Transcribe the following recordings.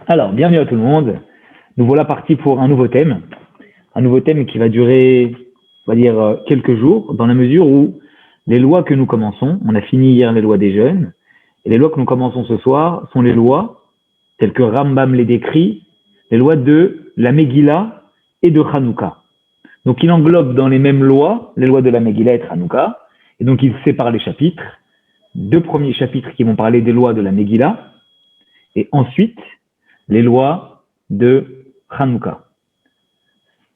Alors, bienvenue à tout le monde. Nous voilà partis pour un nouveau thème. Un nouveau thème qui va durer, on va dire, quelques jours, dans la mesure où les lois que nous commençons, on a fini hier les lois des jeunes, et les lois que nous commençons ce soir sont les lois, telles que Rambam les décrit, les lois de la Megillah et de Hanouka. Donc il englobe dans les mêmes lois, les lois de la Megillah et de Hanouka, et donc il sépare les chapitres. Deux premiers chapitres qui vont parler des lois de la Megillah, et ensuite les lois de Hanouka.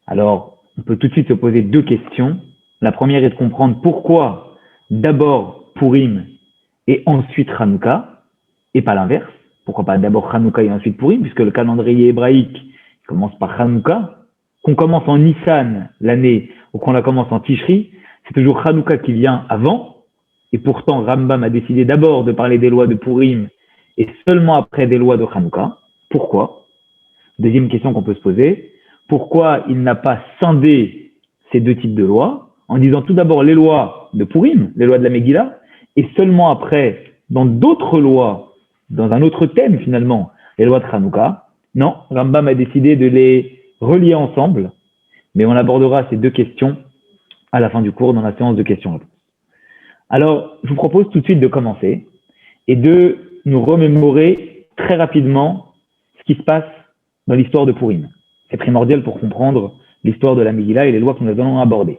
Alors, on peut tout de suite se poser deux questions. La première est de comprendre pourquoi d'abord Purim et ensuite Hanouka, et pas l'inverse. Pourquoi pas d'abord Hanouka et ensuite Purim, puisque le calendrier hébraïque commence par Hanouka. Qu'on commence en Nissan l'année ou qu'on la commence en Tishri, c'est toujours Hanouka qui vient avant. Et pourtant, Rambam a décidé d'abord de parler des lois de Purim et seulement après des lois de Hanouka. Pourquoi? Deuxième question qu'on peut se poser. Pourquoi il n'a pas scindé ces deux types de lois en disant tout d'abord les lois de Purim, les lois de la Megillah, et seulement après, dans d'autres lois, dans un autre thème finalement, les lois de Hanouka? Non, Rambam a décidé de les relier ensemble, mais on abordera ces deux questions à la fin du cours dans la séance de questions-réponses. Alors, je vous propose tout de suite de commencer et de nous remémorer très rapidement ce qui se passe dans l'histoire de Purim. C'est primordial pour comprendre l'histoire de la Megillah et les lois que nous allons aborder.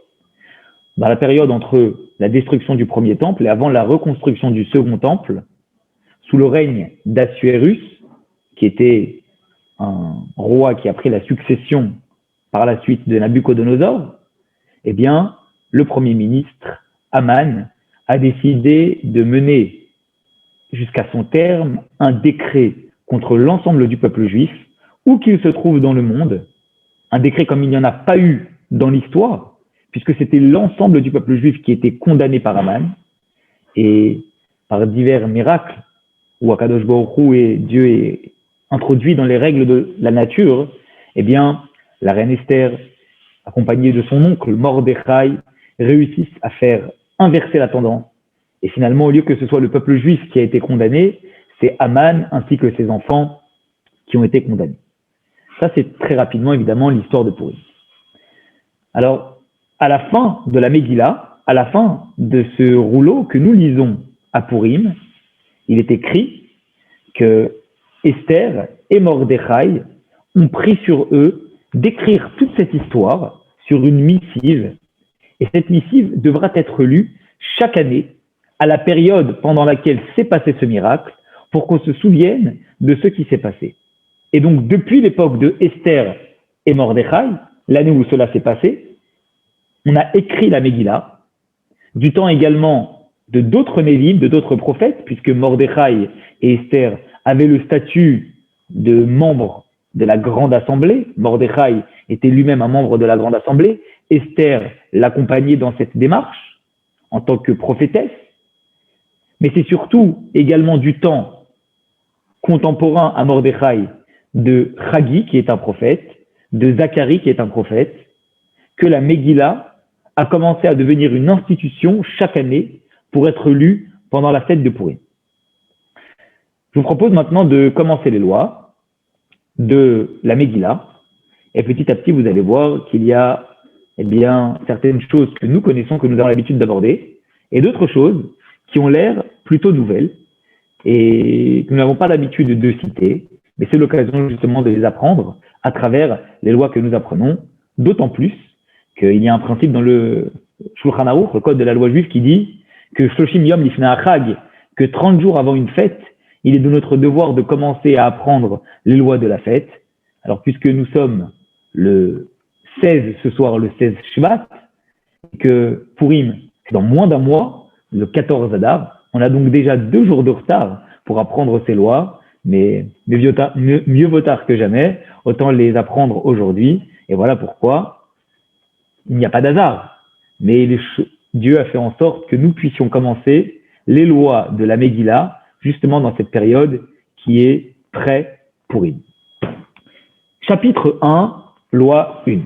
Dans la période entre la destruction du premier temple et avant la reconstruction du second temple, sous le règne d'Assuérus, qui était un roi qui a pris la succession par la suite de Nabuchodonosor, eh bien, le premier ministre, Aman, a décidé de mener jusqu'à son terme un décret contre l'ensemble du peuple juif, où qu'il se trouve dans le monde, un décret comme il n'y en a pas eu dans l'histoire, puisque c'était l'ensemble du peuple juif qui était condamné par Aman, et par divers miracles, où Akadosh Baruch Hu et Dieu est introduit dans les règles de la nature, eh bien, la reine Esther, accompagnée de son oncle Mordechai, réussissent à faire inverser la tendance. Et finalement, au lieu que ce soit le peuple juif qui a été condamné, c'est Aman ainsi que ses enfants qui ont été condamnés. Ça, c'est très rapidement, évidemment, l'histoire de Purim. Alors, à la fin de la Megillah, à la fin de ce rouleau que nous lisons à Purim, il est écrit que Esther et Mordechai ont pris sur eux d'écrire toute cette histoire sur une missive. Et cette missive devra être lue chaque année à la période pendant laquelle s'est passé ce miracle pour qu'on se souvienne de ce qui s'est passé. Et donc, depuis l'époque de Esther et Mordechai, l'année où cela s'est passé, on a écrit la Megillah, du temps également de d'autres Névim, de d'autres prophètes, puisque Mordechai et Esther avaient le statut de membres de la Grande Assemblée. Mordechai était lui-même un membre de la Grande Assemblée. Esther l'accompagnait dans cette démarche en tant que prophétesse. Mais c'est surtout également du temps contemporain à Mordechai de Chagi, qui est un prophète, de Zacharie, qui est un prophète, que la Megillah a commencé à devenir une institution chaque année pour être lue pendant la fête de Purim. Je vous propose maintenant de commencer les lois de la Megillah. Et petit à petit, vous allez voir qu'il y a certaines choses que nous connaissons, que nous avons l'habitude d'aborder, et d'autres choses qui ont l'air plutôt nouvelles et que nous n'avons pas l'habitude de citer. Mais c'est l'occasion justement de les apprendre à travers les lois que nous apprenons, d'autant plus qu'il y a un principe dans le Shulchan Aruch, le code de la loi juive, qui dit que Shoshim Yom Lifnei Achag, que 30 jours avant une fête, il est de notre devoir de commencer à apprendre les lois de la fête. Alors, puisque nous sommes le 16 ce soir, le 16 Shvat, que Purim, c'est dans moins d'un mois, le 14 Adar, on a donc déjà 2 jours de retard pour apprendre ces lois, mais mieux vaut tard que jamais, autant les apprendre aujourd'hui. Et voilà pourquoi il n'y a pas d'hasard. Mais Dieu a fait en sorte que nous puissions commencer les lois de la Megillah, justement dans cette période qui est pré-Purim. Chapitre 1, loi 1.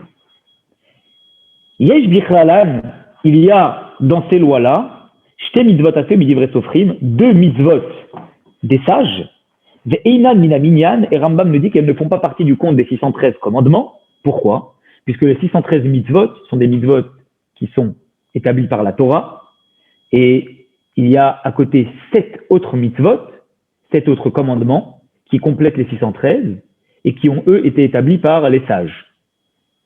Yesh bichlalan, il y a dans ces lois-là, shte mitzvot aseh midivre sofrim, 2 mitzvot des sages, Ve'einan mina minyan, et Rambam nous dit qu'elles ne font pas partie du compte des 613 commandements. Pourquoi? Puisque les 613 mitzvot sont des mitzvot qui sont établis par la Torah, et il y a à côté 7 autres mitzvot, 7 autres commandements, qui complètent les 613, et qui ont eux été établis par les sages.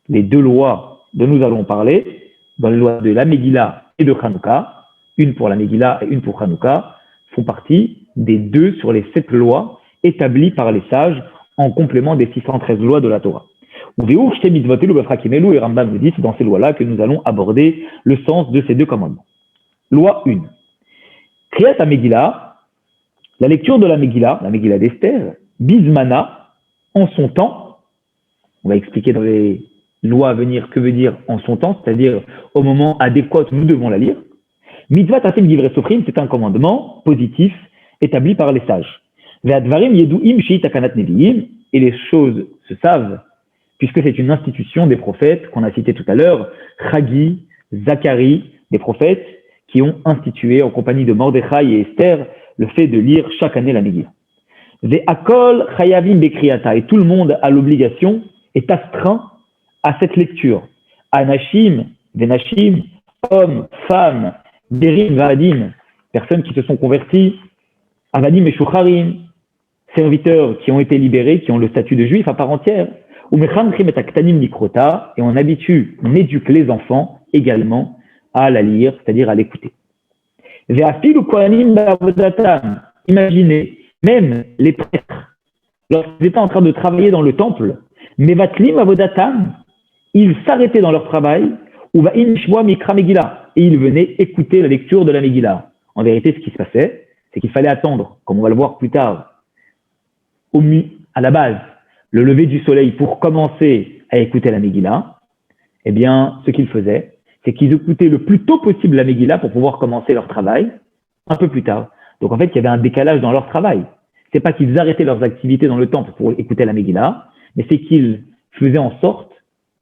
Les deux lois dont nous allons parler, dans les lois de la Megillah et de Hanouka, une pour la Megillah et une pour Hanouka, font partie des 2 sur les 7 lois établies par les sages en complément des 613 lois de la Torah. Et Rambam nous dit, c'est dans ces lois-là que nous allons aborder le sens de ces 2 commandements. Loi 1. Kriyat Megillah, la lecture de la Megillah d'Esther, Bismana, en son temps. On va expliquer dans les lois à venir que veut dire en son temps, c'est-à-dire au moment adéquat où nous devons la lire. Mitzvah Tasim Divrei Sofrim, c'est un commandement positif établi par les sages. Ve'advarim yeduim shei takanat neviim, et les choses se savent, puisque c'est une institution des prophètes qu'on a cité tout à l'heure, Chagi, Zacharie, des prophètes qui ont institué en compagnie de Mordechai et Esther le fait de lire chaque année la Megillah. Ve'akol chayavim bekriyata, et tout le monde a l'obligation, est astreint à cette lecture. Anashim, Venashim, hommes, femmes, Derim, Vadim, personnes qui se sont converties, Avadim et Shucharim, serviteurs qui ont été libérés, qui ont le statut de juif à part entière, ou Mechamchim et Aktanim Nikrota, et on éduque les enfants également à la lire, c'est-à-dire à l'écouter. Ve'afil ou Kohanim ba'avodatam, imaginez, même les prêtres, lorsqu'ils étaient en train de travailler dans le temple, Mevatlim avodatam, ils s'arrêtaient dans leur travail, ou va'in shmoa mikra Megillah, et ils venaient écouter la lecture de la Megillah. En vérité, ce qui se passait, c'est qu'il fallait attendre, comme on va le voir plus tard, à la base, le lever du soleil pour commencer à écouter la Megillah. Eh bien, ce qu'ils faisaient, c'est qu'ils écoutaient le plus tôt possible la Megillah pour pouvoir commencer leur travail un peu plus tard. Donc en fait, il y avait un décalage dans leur travail. C'est pas qu'ils arrêtaient leurs activités dans le temple pour écouter la Megillah, mais c'est qu'ils faisaient en sorte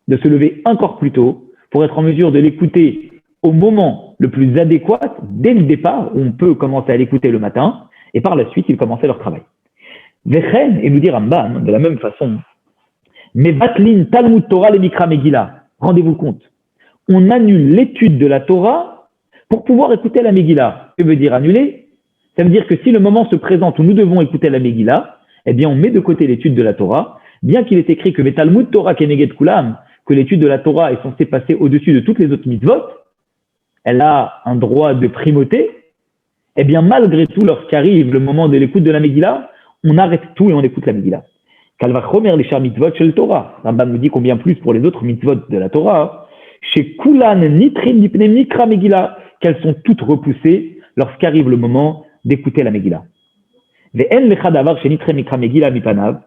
de se lever encore plus tôt pour être en mesure de l'écouter au moment le plus adéquat, dès le départ, où on peut commencer à l'écouter le matin, et par la suite, ils commençaient leur travail. Vechen, et nous dit Rambam, de la même façon, Mevatlin Talmud Torah le Mikra Megillah. Rendez-vous compte, on annule l'étude de la Torah pour pouvoir écouter la Megillah. Que veut dire annuler? Ça veut dire que si le moment se présente où nous devons écouter la Megillah, eh bien on met de côté l'étude de la Torah, bien qu'il est écrit que Talmud Torah Keneged Kulam, que l'étude de la Torah est censée passer au-dessus de toutes les autres mitzvot, elle a un droit de primauté, eh bien malgré tout, lorsqu'arrive le moment de l'écoute de la Megillah, on arrête tout et on écoute la Megillah. Kalvachomer les char mitzvot chez le Torah. Rambam nous dit combien plus pour les autres mitzvot de la Torah, chez Kulan Nitrim Nipnem Nikra Megillah, qu'elles sont toutes repoussées lorsqu'arrive le moment d'écouter la Megillah. Ve'en lecha davar chez Nitrem Nikra Megillah mipanav,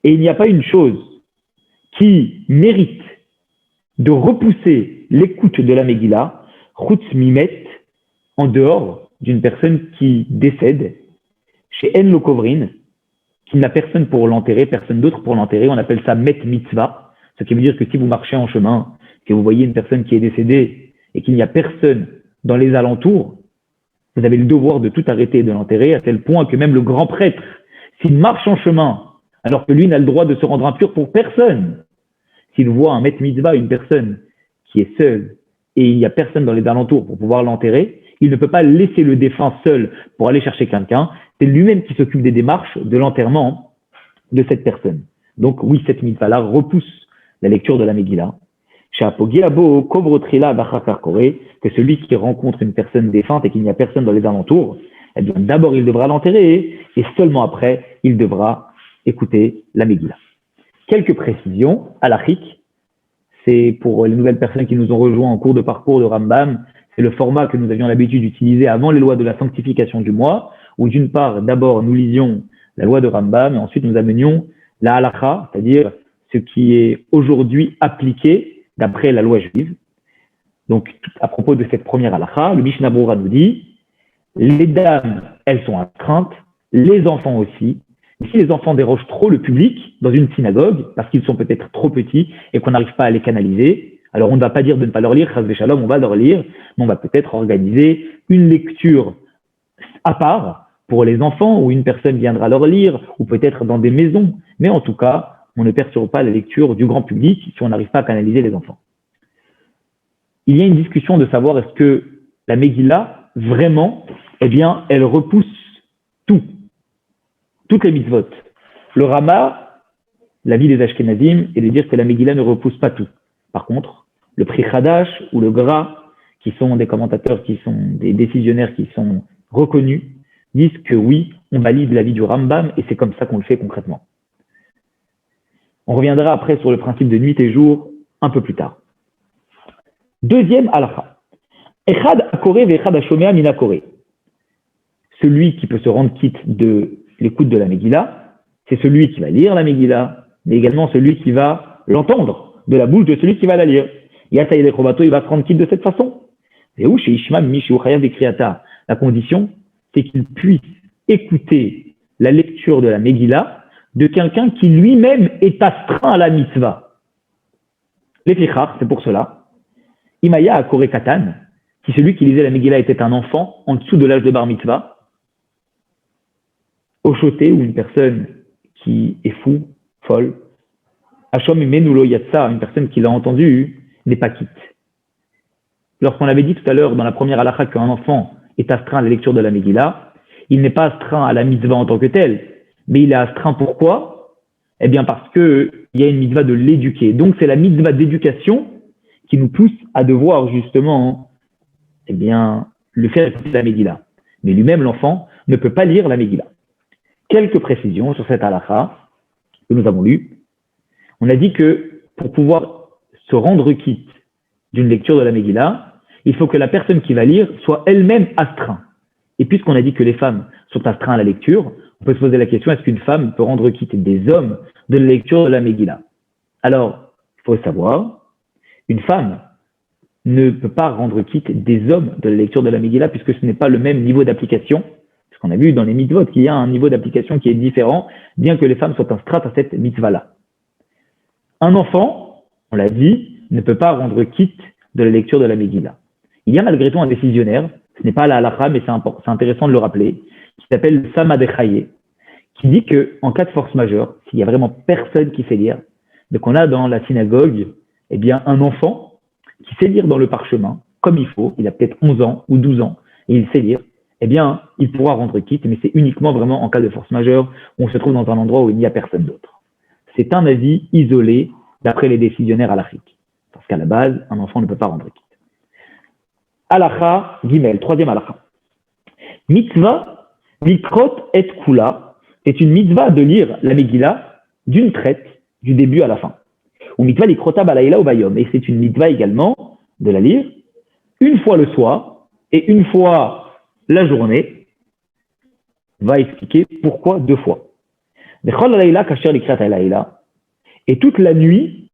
et il n'y a pas une chose qui mérite de repousser l'écoute de la Megillah, chutz mimet, en dehors d'une personne qui décède, chez En Lokovrin, qui n'a personne pour l'enterrer, personne d'autre pour l'enterrer, on appelle ça met mitzvah, ce qui veut dire que si vous marchez en chemin, que vous voyez une personne qui est décédée et qu'il n'y a personne dans les alentours, vous avez le devoir de tout arrêter et de l'enterrer, à tel point que même le grand prêtre, s'il marche en chemin, alors que lui n'a le droit de se rendre impur pour personne, s'il voit un met mitzvah, une personne qui est seule, et il n'y a personne dans les alentours pour pouvoir l'enterrer, il ne peut pas laisser le défunt seul pour aller chercher quelqu'un. C'est lui-même qui s'occupe des démarches de l'enterrement de cette personne. Donc oui, cette mitzvah-là repousse la lecture de la Megillah. Que celui qui rencontre une personne défunte et qu'il n'y a personne dans les alentours, eh bien d'abord il devra l'enterrer et seulement après il devra écouter la Megillah. Quelques précisions halachiques. C'est pour les nouvelles personnes qui nous ont rejoints en cours de parcours de Rambam, c'est le format que nous avions l'habitude d'utiliser avant les lois de la sanctification du mois, où d'une part, d'abord, nous lisions la loi de Rambam, et ensuite nous amenions la halakha, c'est-à-dire ce qui est aujourd'hui appliqué d'après la loi juive. Donc, à propos de cette première halakha, le Mishnah Brura nous dit, les dames, elles sont astreintes, les enfants aussi. Si les enfants dérogent trop le public dans une synagogue, parce qu'ils sont peut-être trop petits et qu'on n'arrive pas à les canaliser, alors on ne va pas dire de ne pas leur lire, chas v'shalom, on va leur lire, mais on va peut-être organiser une lecture à part pour les enfants, où une personne viendra leur lire, ou peut-être dans des maisons. Mais en tout cas, on ne perturbe pas la lecture du grand public si on n'arrive pas à canaliser les enfants. Il y a une discussion de savoir est-ce que la Megillah, vraiment, eh bien, elle repousse toutes les mitzvot. Le Rama, l'avis des Ashkenazim, est de dire que la Megillah ne repousse pas tout. Par contre, le Pri Hadash ou le Gra, qui sont des commentateurs, qui sont des décisionnaires qui sont reconnus, disent que oui, on valide l'avis du Rambam et c'est comme ça qu'on le fait concrètement. On reviendra après sur le principe de nuit et jour un peu plus tard. Deuxième halakha. Echad akore ve'echad hashomea min akore. Celui qui peut se rendre quitte de l'écoute de la Megillah, c'est celui qui va lire la Megillah, mais également celui qui va l'entendre de la bouche de celui qui va la lire. Yataï lechobato, il va se rendre quitte de cette façon. Et où chez Ishma Mishu Chayav Ekriata, la condition, c'est qu'il puisse écouter la lecture de la Megillah de quelqu'un qui lui-même est astreint à la mitzvah. Les fichar, c'est pour cela. Imaya Akore Katan, si celui qui lisait la Megillah était un enfant en dessous de l'âge de bar mitzvah, Ochoté ou une personne qui est fou, folle, Hachom Menulo Yatsa, une personne qui l'a entendu, n'est pas quitte. Lorsqu'on avait dit tout à l'heure dans la première halakha qu'un enfant est astreint à la lecture de la Megillah, il n'est pas astreint à la mitzvah en tant que telle, mais il est astreint pourquoi? Eh bien parce qu'il y a une mitzvah de l'éduquer. Donc c'est la mitzvah d'éducation qui nous pousse à devoir justement eh bien, le faire écouter la Megillah. Mais lui-même, l'enfant, ne peut pas lire la Megillah. Quelques précisions sur cette halakha que nous avons lue. On a dit que pour pouvoir se rendre quitte d'une lecture de la Megillah, il faut que la personne qui va lire soit elle-même astreinte. Et puisqu'on a dit que les femmes sont astreintes à la lecture, on peut se poser la question, est-ce qu'une femme peut rendre quitte des hommes de la lecture de la Megillah? Alors, il faut savoir, une femme ne peut pas rendre quitte des hommes de la lecture de la Megillah puisque ce n'est pas le même niveau d'application. Parce qu'on a vu dans les mitzvot qu'il y a un niveau d'application qui est différent, bien que les femmes soient astreintes à cette mitzvah-là. Un enfant, on l'a dit, ne peut pas rendre quitte de la lecture de la Megillah. Il y a malgré tout un décisionnaire, ce n'est pas la halakha, mais c'est intéressant de le rappeler, qui s'appelle Samad Echaye, qui dit qu'en cas de force majeure, s'il y a vraiment personne qui sait lire, donc on a dans la synagogue eh bien, un enfant qui sait lire dans le parchemin, comme il faut, il a peut-être 11 ans ou 12 ans, et il sait lire, eh bien, il pourra rendre quitte, mais c'est uniquement vraiment en cas de force majeure, où on se trouve dans un endroit où il n'y a personne d'autre. C'est un avis isolé d'après les décisionnaires halachiques. Parce qu'à la base, un enfant ne peut pas rendre quitte. Halakha Gimel, troisième halakha. Mitzvah likrot et kula, c'est une mitzvah de lire la Megillah d'une traite, du début à la fin. Ou mitzvah likrota balayla ou bayom, et c'est une mitzvah également de la lire une fois le soir et une fois la journée. Va expliquer pourquoi deux fois. Et toute la nuit,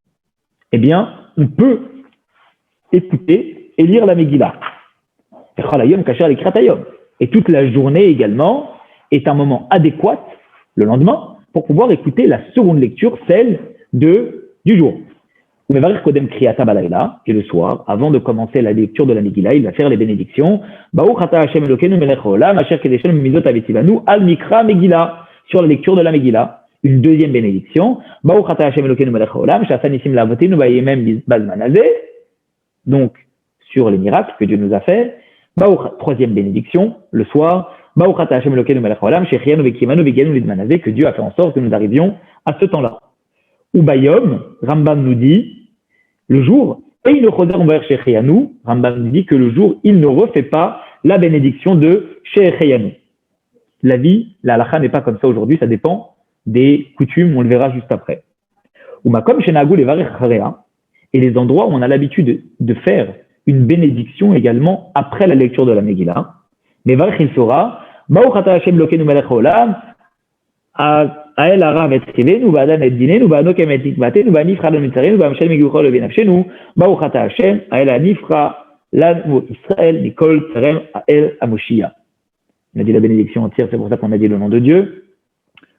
eh bien, on peut écouter et lire la Megillah. Et toute la journée également est un moment adéquat, le lendemain, pour pouvoir écouter la seconde lecture, celle du jour. Et le soir, avant de commencer la lecture de la Megillah, il va faire les bénédictions. Sur la lecture de la Megillah. Une deuxième bénédiction. Donc, sur les miracles que Dieu nous a fait. Troisième bénédiction, le soir. Que Dieu a fait en sorte que nous arrivions à ce temps-là. Ou Bayom, Rambam nous dit, le jour, et il ne Rambam nous dit que le jour, il ne refait pas la bénédiction de She'echeyanu. La vie, la halakha n'est pas comme ça aujourd'hui, ça dépend des coutumes, on le verra juste après. Ou Makom Shenagu Levarech Charea, et les endroits où on a l'habitude de faire une bénédiction également après la lecture de la Megillah. Levarech il sera, Baruch Ata Hashem Lokenu Melech Haolam, Ael Arav et Trivenu, Badan et Dinenu, Banokem et Tikvatenu, Banifra le Mitzarenu, Bamshel Meguchol le Benafshenu, Baruch Ata Hashem, Ael Anifra, Lan Israël, Nicole, Terem, Ael Amoshia. On a dit la bénédiction entière, c'est pour ça qu'on a dit le nom de Dieu,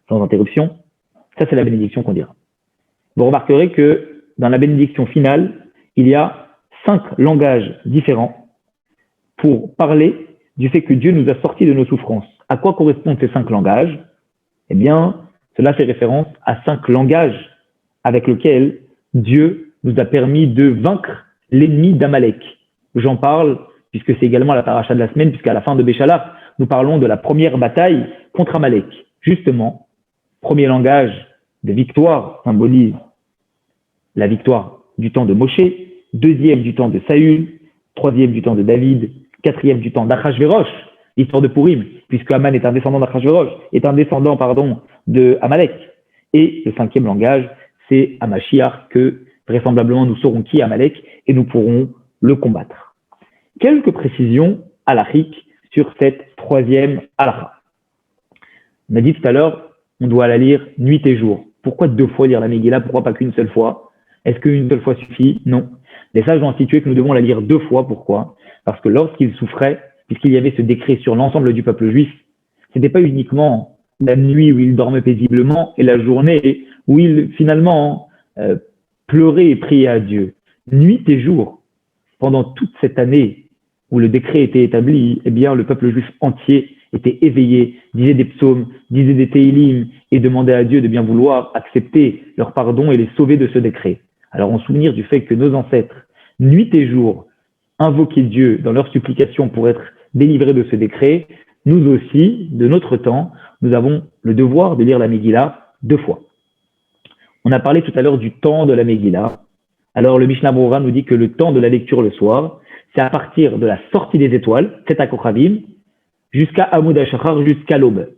sans interruption. Ça, c'est la bénédiction qu'on dira. Vous remarquerez que dans la bénédiction finale, il y a 5 langages différents pour parler du fait que Dieu nous a sortis de nos souffrances. À quoi correspondent ces 5 langages? Eh bien, cela fait référence à 5 langages avec lesquels Dieu nous a permis de vaincre l'ennemi d'Amalek. J'en parle puisque c'est également la paracha de la semaine, puisqu'à la fin de Béchalach, nous parlons de la première bataille contre Amalek. Justement, premier langage de victoire symbolise la victoire du temps de Moshe, deuxième du temps de Saül, troisième du temps de David, quatrième du temps d'Achashverosh, l'histoire de Purim, puisque Aman est un descendant d'Achashverosh, est un descendant, de Amalek. Et le cinquième langage, c'est Hamashiach, que vraisemblablement nous saurons qui est Amalek et nous pourrons le combattre. Quelques précisions halachiques sur cette troisième halakha. On a dit tout à l'heure, on doit la lire nuit et jour. Pourquoi 2 fois lire la Megillah? Pourquoi pas qu'une seule fois? Est-ce qu'une seule fois suffit? Non. Les sages ont institué que nous devons la lire 2 fois. Pourquoi? Parce que lorsqu'ils souffraient, puisqu'il y avait ce décret sur l'ensemble du peuple juif, ce n'était pas uniquement la nuit où ils dormaient paisiblement et la journée où ils finalement pleuraient et priaient à Dieu. Nuit et jour, pendant toute cette année où le décret était établi, eh bien le peuple juif entier était éveillé, disait des psaumes, disait des télim et demandait à Dieu de bien vouloir accepter leur pardon et les sauver de ce décret. Alors en souvenir du fait que nos ancêtres, nuit et jour, invoquaient Dieu dans leurs supplications pour être délivrés de ce décret, nous aussi, de notre temps, nous avons le devoir de lire la Megillah 2 fois. On a parlé tout à l'heure du temps de la Megillah. Alors le Mishnah Berurah nous dit que le temps de la lecture le soir, c'est à partir de la sortie des étoiles, c'est à Kochavim, jusqu'à Hamoud HaShachar, jusqu'à l'aube.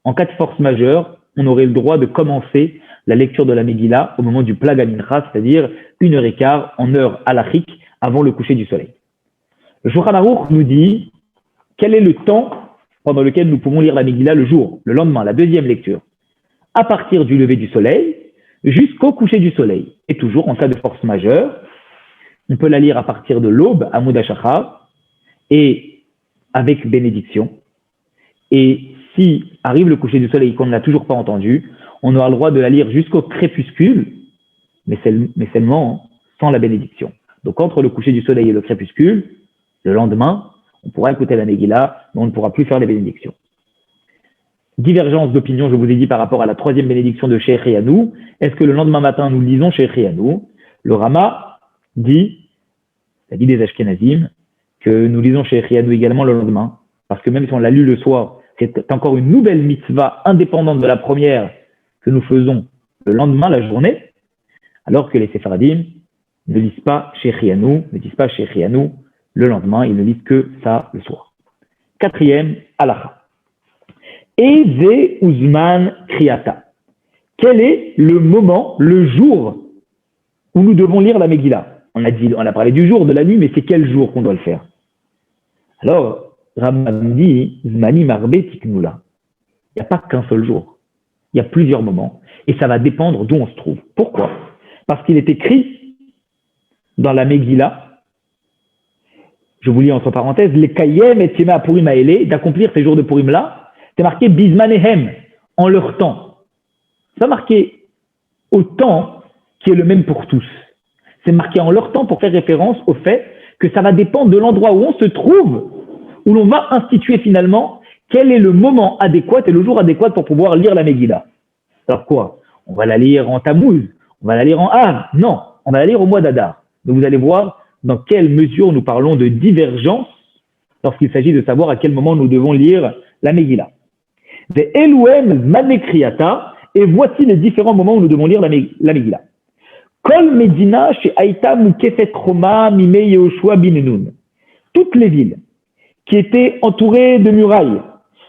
En cas de force majeure, on aurait le droit de commencer la lecture de la Megillah au moment du Plag HaMincha, c'est-à-dire 1h15 en heure halachique avant le coucher du soleil. Le Shulchan Aruch nous dit quel est le temps pendant lequel nous pouvons lire la Megillah le jour, le lendemain, la deuxième lecture, à partir du lever du soleil jusqu'au coucher du soleil. Et toujours en cas de force majeure, on peut la lire à partir de l'aube, à Hamoud HaShachar, et avec bénédiction. Et si arrive le coucher du soleil qu'on ne l'a toujours pas entendu, on aura le droit de la lire jusqu'au crépuscule, mais seulement sans la bénédiction. Donc entre le coucher du soleil et le crépuscule, le lendemain, on pourra écouter la Megillah, mais on ne pourra plus faire les bénédictions. Divergence d'opinion, je vous ai dit, par rapport à la troisième bénédiction de Shechianu. Est-ce que le lendemain matin, nous lisons Shechianu? Le Rama dit, la dit des Ashkenazim, que nous lisons Shechianu également le lendemain, parce que même si on l'a lu le soir, c'est encore une nouvelle mitzvah indépendante de la première que nous faisons le lendemain, la journée, alors que les Séfaradim ne lisent pas Shechianu, le lendemain, ils ne lisent que ça le soir. Quatrième halakha. Eze Uzman Kriyata. Quel est le moment, le jour où nous devons lire la Megillah? On a parlé du jour, de la nuit, mais c'est quel jour qu'on doit le faire? Alors, Rambam dit, Zmani Marbe Tiknula. Il n'y a pas qu'un seul jour. Il y a plusieurs moments. Et ça va dépendre d'où on se trouve. Pourquoi? Parce qu'il est écrit dans la Megillah, je vous lis entre parenthèses, les Kayem et Tima Purim Aele, d'accomplir ces jours de Purim là, c'est marqué Bizmanehem, en leur temps. C'est pas marqué au temps qui est le même pour tous. C'est marqué en leur temps pour faire référence au fait que ça va dépendre de l'endroit où on se trouve, où l'on va instituer finalement quel est le moment adéquat et le jour adéquat pour pouvoir lire la Megillah. Alors quoi? On va la lire en Tammuz, on va la lire en Av? Non, on va la lire au mois d'Adar. Donc vous allez voir dans quelle mesure nous parlons de divergence lorsqu'il s'agit de savoir à quel moment nous devons lire la Megillah. Et voici les différents moments où nous devons lire la Megillah. Kol Medina chez Aïta Mukefet Roma Mime Yehoshua bin Nun. Toutes les villes qui étaient entourées de murailles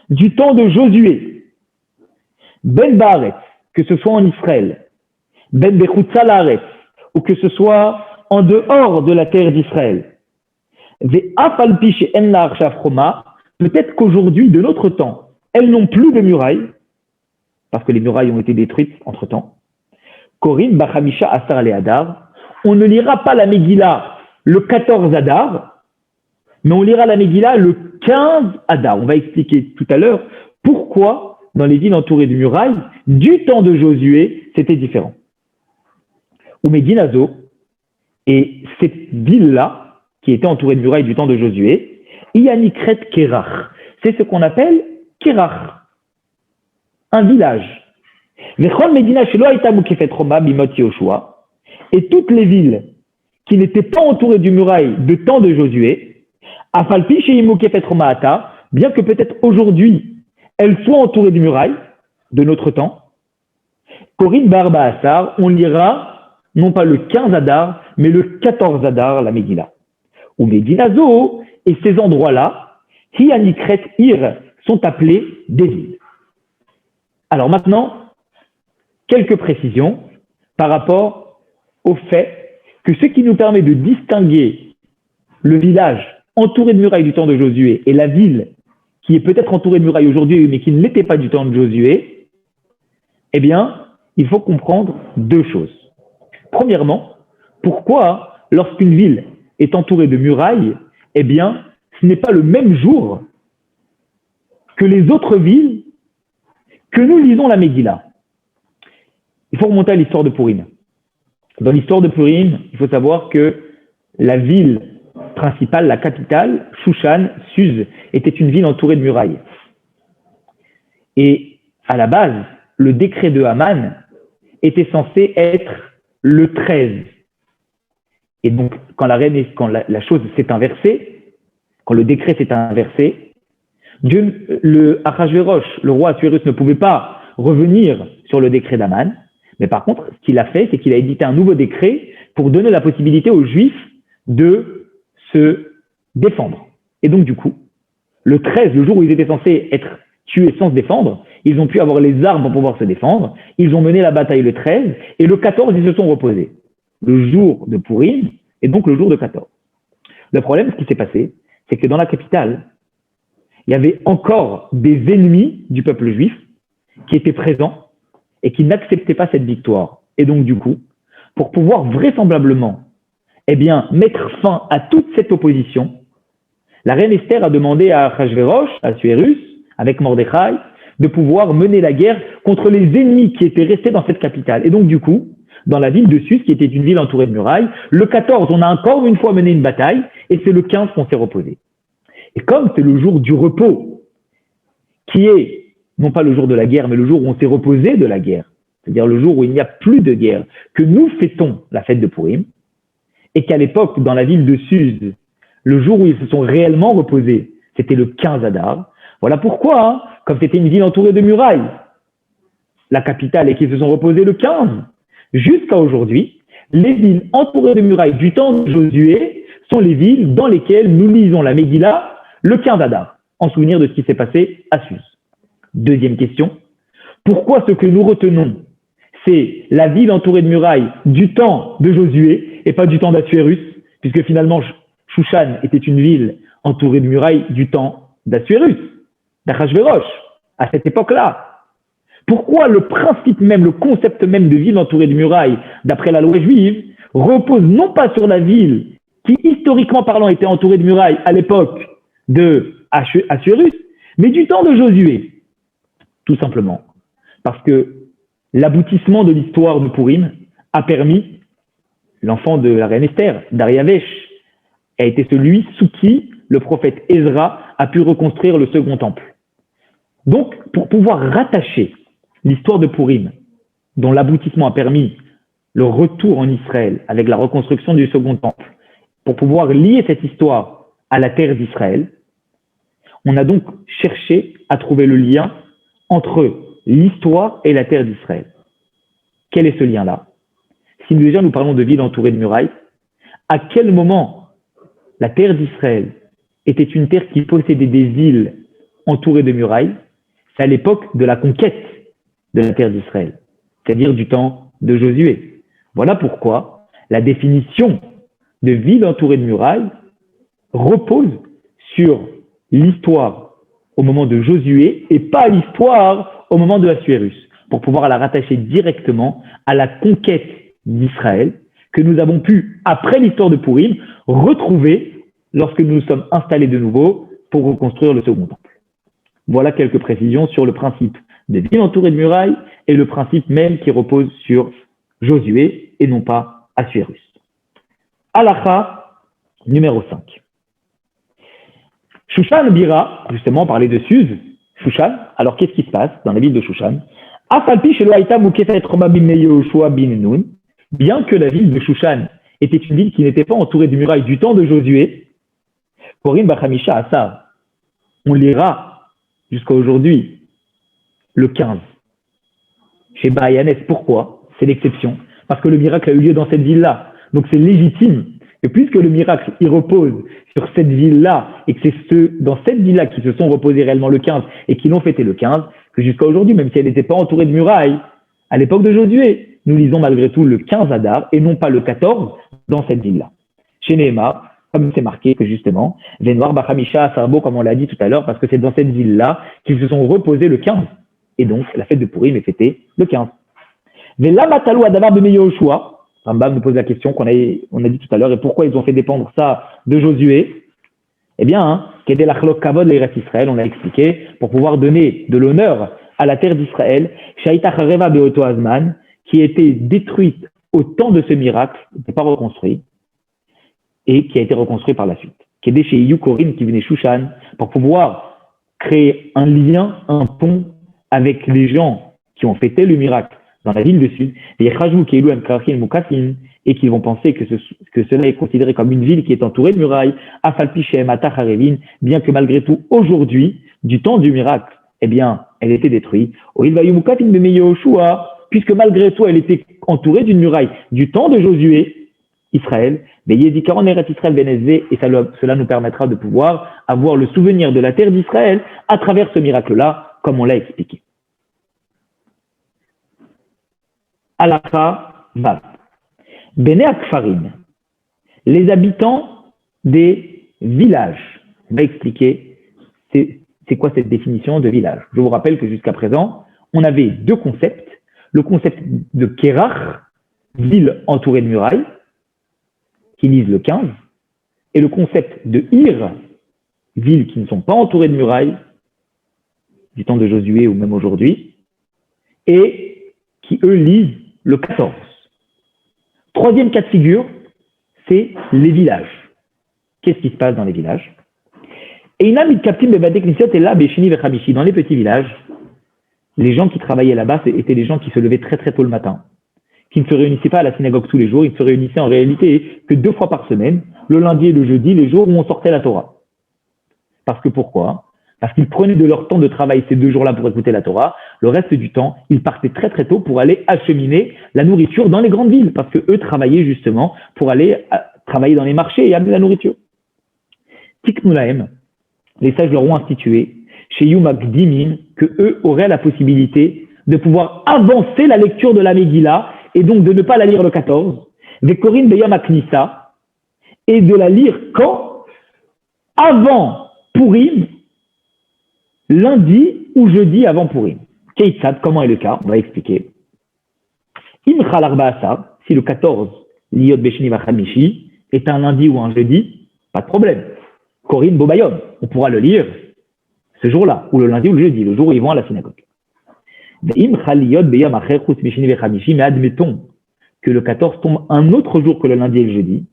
du temps de Josué, Ben Baaretz, que ce soit en Israël, Ben Bechutza Laaretz, ou que ce soit en dehors de la terre d'Israël. Ve'afalpi she'en la'arshav Roma, peut-être qu'aujourd'hui, de notre temps, elles n'ont plus de murailles, parce que les murailles ont été détruites entre-temps. Korim Bachamisha Asar le Hadar, on ne lira pas la Megillah le 14 Hadar, mais on lira la Megillah le 15 Hadar. On va expliquer tout à l'heure pourquoi, dans les villes entourées de murailles, du temps de Josué, c'était différent. Ou Medinazo, et cette ville-là, qui était entourée de murailles du temps de Josué, Ianikret Kerach, c'est ce qu'on appelle Kirach, un village. Vechol Medina Shelo Haïta Mukefet Roma Bimot Yehoshua, et toutes les villes qui n'étaient pas entourées du muraille de temps de Josué, Afalpi Shei Mukefet Roma Ata, bien que peut-être aujourd'hui elles soient entourées du muraille de notre temps, Korin Barba Assar, on lira non pas le 15 Adar, mais le 14 Adar, la Megillah. Ou Medina Zo, et ces endroits-là, qui Anikret Ir, sont appelés des villes. Alors maintenant, quelques précisions par rapport au fait que ce qui nous permet de distinguer le village entouré de murailles du temps de Josué et la ville qui est peut-être entourée de murailles aujourd'hui, mais qui ne l'était pas du temps de Josué, eh bien, il faut comprendre deux choses. Premièrement, pourquoi, lorsqu'une ville est entourée de murailles, eh bien, ce n'est pas le même jour que les autres villes que nous lisons la Megillah. Il faut remonter à l'histoire de Purim. Dans l'histoire de Purim, il faut savoir que la ville principale, la capitale, Shushan, Suz, était une ville entourée de murailles. Et à la base, le décret de Haman était censé être le 13. Et donc, quand la chose s'est inversée, quand le décret s'est inversé, le Achashverosh, le roi Assuérus, ne pouvait pas revenir sur le décret d'Haman. Mais par contre, ce qu'il a fait, c'est qu'il a édité un nouveau décret pour donner la possibilité aux Juifs de se défendre. Et donc, du coup, le 13, le jour où ils étaient censés être tués sans se défendre, ils ont pu avoir les armes pour pouvoir se défendre. Ils ont mené la bataille le 13, et le 14, ils se sont reposés. Le jour de Purim, et donc le jour de 14. Le problème, ce qui s'est passé, c'est que dans la capitale, il y avait encore des ennemis du peuple juif qui étaient présents et qui n'acceptaient pas cette victoire. Et donc, du coup, pour pouvoir vraisemblablement, mettre fin à toute cette opposition, la reine Esther a demandé à Achashverosh, à Assuérus, avec Mordechai, de pouvoir mener la guerre contre les ennemis qui étaient restés dans cette capitale. Et donc, du coup, dans la ville de Suz, qui était une ville entourée de murailles, le 14, on a encore une fois mené une bataille, et c'est le 15 qu'on s'est reposé. Et comme c'est le jour du repos, qui est non pas le jour de la guerre, mais le jour où on s'est reposé de la guerre, c'est-à-dire le jour où il n'y a plus de guerre, que nous fêtons la fête de Purim, et qu'à l'époque, dans la ville de Suz, le jour où ils se sont réellement reposés, c'était le 15 Adar. Voilà pourquoi, comme c'était une ville entourée de murailles, la capitale, et qu'ils se sont reposés le 15, jusqu'à aujourd'hui, les villes entourées de murailles du temps de Josué sont les villes dans lesquelles nous lisons la Megillah le 15 Adar, en souvenir de ce qui s'est passé à Suz. Deuxième question, pourquoi ce que nous retenons, c'est la ville entourée de murailles du temps de Josué et pas du temps d'Assuérus, puisque finalement Shushan était une ville entourée de murailles du temps d'Assuérus, d'Achashverosh, à cette époque-là. Pourquoi le principe même, le concept même de ville entourée de murailles, d'après la loi juive, repose non pas sur la ville qui, historiquement parlant, était entourée de murailles à l'époque de Assuérus, mais du temps de Josué. Tout simplement parce que l'aboutissement de l'histoire de Purim a permis, l'enfant de la reine Esther, Dariavesh, a été celui sous qui le prophète Ezra a pu reconstruire le second temple. Donc, pour pouvoir rattacher l'histoire de Purim, dont l'aboutissement a permis le retour en Israël avec la reconstruction du second temple, pour pouvoir lier cette histoire à la terre d'Israël, on a donc cherché à trouver le lien entre l'histoire et la terre d'Israël. Quel est ce lien-là? Si déjà nous parlons de ville entourée de murailles, à quel moment la terre d'Israël était une terre qui possédait des îles entourées de murailles? C'est à l'époque de la conquête de la terre d'Israël, c'est-à-dire du temps de Josué. Voilà pourquoi la définition de ville entourée de murailles repose sur l'histoire au moment de Josué et pas l'histoire au moment de Assuérus, pour pouvoir la rattacher directement à la conquête d'Israël que nous avons pu, après l'histoire de Purim, retrouver lorsque nous nous sommes installés de nouveau pour reconstruire le second temple. Voilà quelques précisions sur le principe de ville entourée de murailles et le principe même qui repose sur Josué et non pas Assuérus. Halakha numéro 5. Shushan Bira, justement, parlait de Suz, Shushan. Alors, qu'est-ce qui se passe dans la ville de Shushan? Afalpi shelo haïta mukefet Roma bin Yehoshua bin Nun. Bien que la ville de Shushan était une ville qui n'était pas entourée de murailles du temps de Josué, Korin Bachamisha Asa, on lira jusqu'à aujourd'hui le 15. Chez Bayanes, pourquoi? C'est l'exception. Parce que le miracle a eu lieu dans cette ville-là. Donc c'est légitime. Et puisque le miracle, il repose sur cette ville-là, et que c'est ceux dans cette ville-là qui se sont reposés réellement le 15 et qui l'ont fêté le 15, que jusqu'à aujourd'hui, même si elle n'était pas entourée de murailles, à l'époque de Josué, nous lisons malgré tout le 15 Adar et non pas le 14 dans cette ville-là. Chez Nehemar, comme c'est marqué que justement, Venoir Bachamisha Sarbo, comme on l'a dit tout à l'heure, parce que c'est dans cette ville-là qu'ils se sont reposés le 15. Et donc, la fête de Pourim est fêtée le 15. Vela Matalou Adavar de Yehoshua, Rambam nous pose la question qu'on a dit tout à l'heure, et pourquoi ils ont fait dépendre ça de Josué? Eh bien, Kedel Achlok Kavod l'Eretz Israël, on l'a expliqué, pour pouvoir donner de l'honneur à la terre d'Israël, Shaita Chareva Beoto Azman, qui a été détruite au temps de ce miracle, n'était pas reconstruit, et qui a été reconstruit par la suite. Kedel chez Yukorim, qui venait Shushan, pour pouvoir créer un lien, un pont avec les gens qui ont fêté le miracle dans la ville du Sud, et qui vont penser que cela est considéré comme une ville qui est entourée de murailles, bien que malgré tout, aujourd'hui, du temps du miracle, eh bien, elle était détruite. Puisque malgré tout, elle était entourée d'une muraille du temps de Josué, Israël, et cela nous permettra de pouvoir avoir le souvenir de la terre d'Israël à travers ce miracle-là, comme on l'a expliqué. Alakha Vav. Bene Akfarim, les habitants des villages. On va expliquer c'est quoi cette définition de village. Je vous rappelle que jusqu'à présent, on avait deux concepts. Le concept de Kerach, ville entourée de murailles, qui lise le 15, et le concept de Ir, villes qui ne sont pas entourées de murailles, du temps de Josué ou même aujourd'hui, et qui eux lisent le 14. Troisième cas de figure, c'est les villages. Qu'est-ce qui se passe dans les villages? Dans les petits villages, les gens qui travaillaient là-bas étaient des gens qui se levaient très très tôt le matin, qui ne se réunissaient pas à la synagogue tous les jours, ils ne se réunissaient en réalité que 2 fois par semaine, le lundi et le jeudi, les jours où on sortait la Torah. Parce que pourquoi? Parce qu'ils prenaient de leur temps de travail ces 2 jours-là pour écouter la Torah. Le reste du temps, ils partaient très très tôt pour aller acheminer la nourriture dans les grandes villes, parce que eux travaillaient justement pour aller travailler dans les marchés et amener la nourriture. Tiknoulahem, les sages leur ont institué, chez Yumakdimin, que eux auraient la possibilité de pouvoir avancer la lecture de la Megillah, et donc de ne pas la lire le 14, Vekorin Beyam Aknissa, et de la lire quand? Avant Pourim, lundi ou jeudi avant Pourim. Keitzad, comment est le cas? On va expliquer. Imchal Arbaasa, si le 14, Liot Besheni Vachamishi, est un lundi ou un jeudi, pas de problème. Korin Bobayom, on pourra le lire ce jour-là, ou le lundi ou le jeudi, le jour où ils vont à la synagogue. Mais admettons que le 14 tombe un autre jour que le lundi et le jeudi.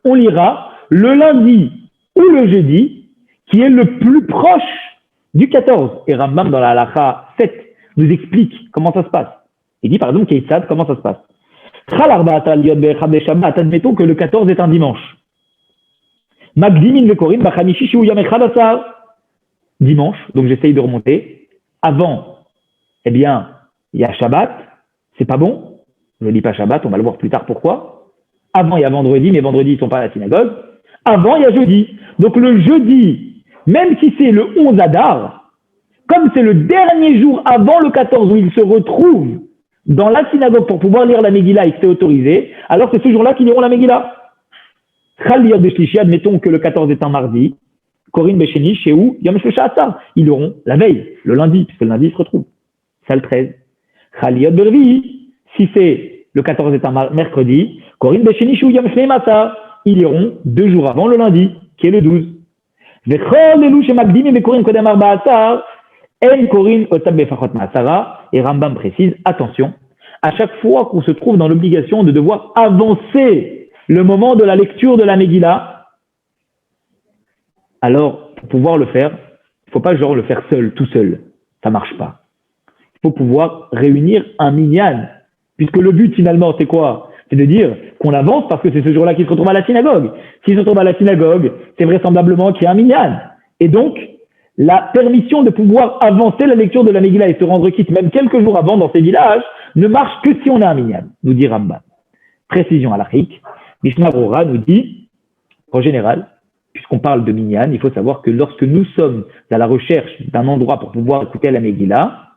On lira le lundi ou le jeudi, qui est le plus proche du 14. Et Rambam, dans la halakha 7, nous explique comment ça se passe. Il dit, par exemple, Keitzad, comment ça se passe. Admettons que le 14 est un dimanche. Dimanche, donc j'essaye de remonter. Avant, eh bien, il y a Shabbat, c'est pas bon. Je ne lis pas Shabbat, on va le voir plus tard pourquoi. Avant, il y a vendredi, mais vendredi, ils ne sont pas à la synagogue. Avant, il y a jeudi. Donc le jeudi, même si c'est le 11 Adar, comme c'est le dernier jour avant le 14 où ils se retrouvent dans la synagogue pour pouvoir lire la Megillah et que c'est autorisé, alors c'est ce jour-là qu'ils liront la Megillah. Admettons que le 14 est un mardi. Korin Besheni, chez où Yom Shloshah. Ils l'auront la veille, le lundi, puisque le lundi se retrouve. C'est le 13. Chaliyot Bervi, si c'est le 14 est un mercredi, Korin Besheni, chez où Yom Shneimata. Ils iront 2 jours avant le lundi, qui est le 12. Vechol Elou chez Magdim et Korin Kodem Arbaatar, En Korin Otab Befachot Maasara, et Rambam précise, attention, à chaque fois qu'on se trouve dans l'obligation de devoir avancer le moment de la lecture de la Megillah, alors pour pouvoir le faire, il ne faut pas genre le faire seul, tout seul. Ça ne marche pas. Il faut pouvoir réunir un minyan. Puisque le but finalement, c'est quoi? C'est de dire qu'on avance parce que c'est ce jour-là qu'il se retrouve à la synagogue. S'il se retrouve à la synagogue, c'est vraisemblablement qu'il y a un minyan. Et donc, la permission de pouvoir avancer la lecture de la Megillah et se rendre quitte même quelques jours avant dans ces villages ne marche que si on a un minyan, nous dit Rambam. Précision halachique. Mishnah Brura nous dit, en général, puisqu'on parle de minyan, il faut savoir que lorsque nous sommes à la recherche d'un endroit pour pouvoir écouter la Megillah,